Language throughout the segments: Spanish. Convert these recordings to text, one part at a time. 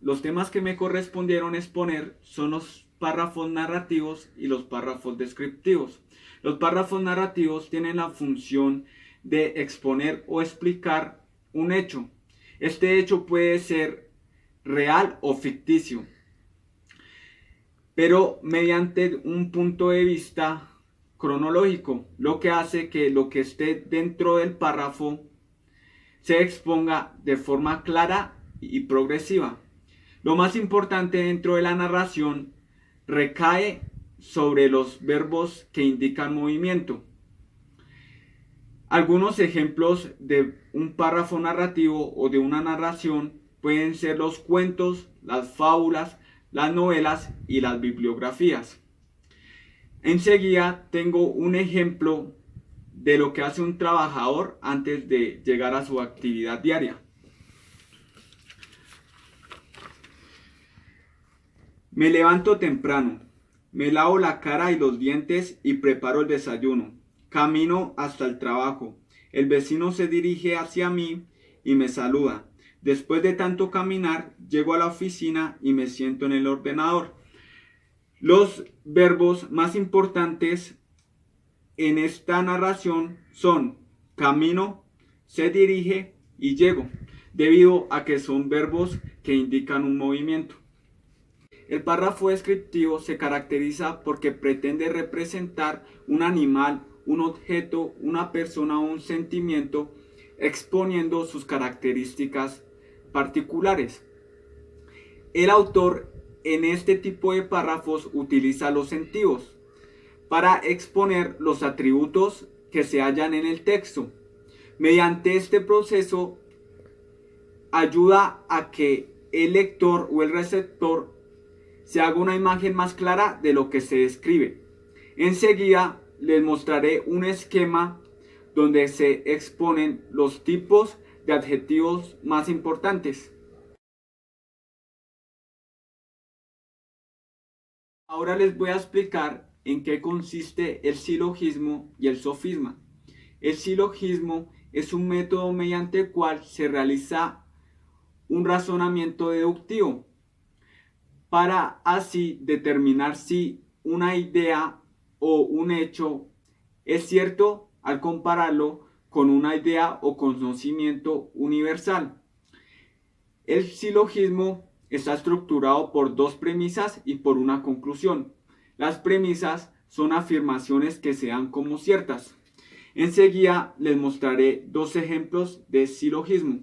Los temas que me correspondieron exponer son los párrafos narrativos y los párrafos descriptivos. Los párrafos narrativos tienen la función de exponer o explicar un hecho. Este hecho puede ser real o ficticio, pero mediante un punto de vista cronológico, lo que hace que lo que esté dentro del párrafo se exponga de forma clara y progresiva. Lo más importante dentro de la narración recae sobre los verbos que indican movimiento. Algunos ejemplos de un párrafo narrativo o de una narración pueden ser los cuentos, las fábulas, las novelas y las bibliografías. Enseguida tengo un ejemplo de lo que hace un trabajador antes de llegar a su actividad diaria. Me levanto temprano, me lavo la cara y los dientes y preparo el desayuno. Camino hasta el trabajo. El vecino se dirige hacia mí y me saluda. Después de tanto caminar, llego a la oficina y me siento en el ordenador. Los verbos más importantes en esta narración son camino, se dirige y llego, debido a que son verbos que indican un movimiento. El párrafo descriptivo se caracteriza porque pretende representar un animal, un objeto, una persona o un sentimiento, exponiendo sus características particulares. El autor en este tipo de párrafos utiliza los sentidos para exponer los atributos que se hallan en el texto. Mediante este proceso ayuda a que el lector o el receptor se haga una imagen más clara de lo que se describe. Enseguida les mostraré un esquema donde se exponen los tipos de adjetivos más importantes. Ahora les voy a explicar en qué consiste el silogismo y el sofisma. El silogismo es un método mediante el cual se realiza un razonamiento deductivo para así determinar si una idea o un hecho es cierto al compararlo con una idea o conocimiento universal. El silogismo está estructurado por dos premisas y por una conclusión. Las premisas son afirmaciones que se dan como ciertas. Enseguida les mostraré dos ejemplos de silogismo.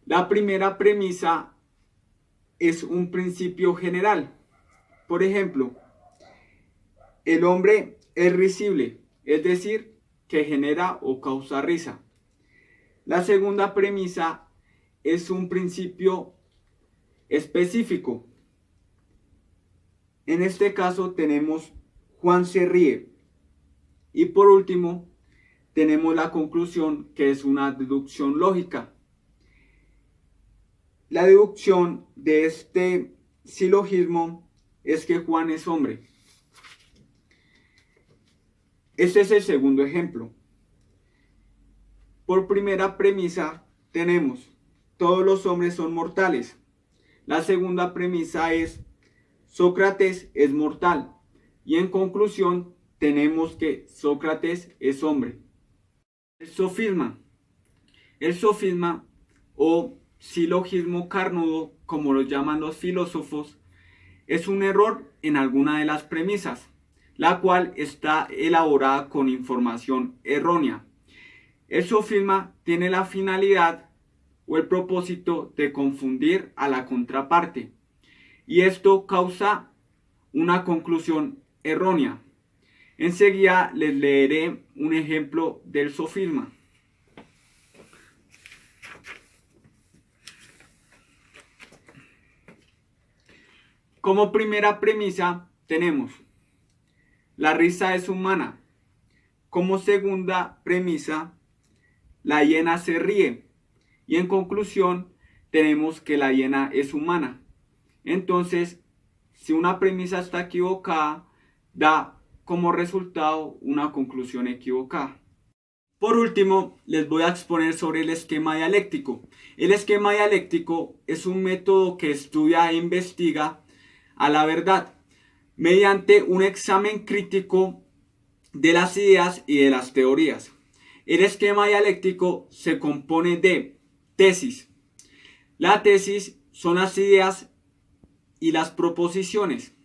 La primera premisa es un principio general. Por ejemplo, el hombre es risible, es decir, que genera o causa risa. La segunda premisa es un principio específico. En este caso tenemos Juan se ríe. Y por último, tenemos la conclusión, que es una deducción lógica. La deducción de este silogismo es que Juan es hombre. Este es el segundo ejemplo. Por primera premisa tenemos todos los hombres son mortales. La segunda premisa es Sócrates es mortal. Y en conclusión tenemos que Sócrates es hombre. El sofisma. El sofisma o silogismo carnudo, como lo llaman los filósofos, es un error en alguna de las premisas, la cual está elaborada con información errónea. El sofisma tiene la finalidad o el propósito de confundir a la contraparte, y esto causa una conclusión errónea. Enseguida les leeré un ejemplo del sofisma. Como primera premisa tenemos la risa es humana. Como segunda premisa, la hiena se ríe. Y en conclusión tenemos que la hiena es humana. Entonces, si una premisa está equivocada, da como resultado una conclusión equivocada. Por último, les voy a exponer sobre el esquema dialéctico. El esquema dialéctico es un método que estudia e investiga a la verdad mediante un examen crítico de las ideas y de las teorías. El esquema dialéctico se compone de tesis. La tesis son las ideas y las proposiciones.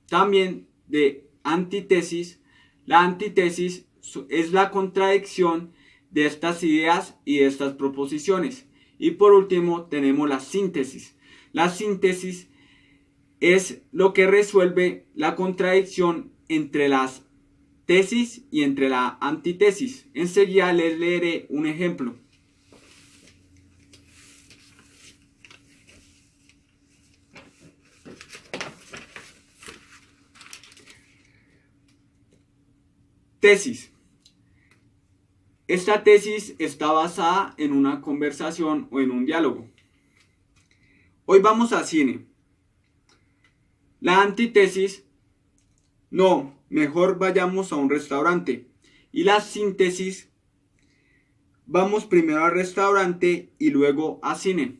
También de antítesis. La antítesis es la contradicción de estas ideas y de estas proposiciones. Y por último tenemos la síntesis. La síntesis es lo que resuelve la contradicción entre las tesis y entre la antítesis. Enseguida les leeré un ejemplo. Tesis. Esta tesis está basada en una conversación o en un diálogo. Hoy vamos a cine. La antítesis, no, mejor vayamos a un restaurante. Y la síntesis, vamos primero al restaurante y luego a cine.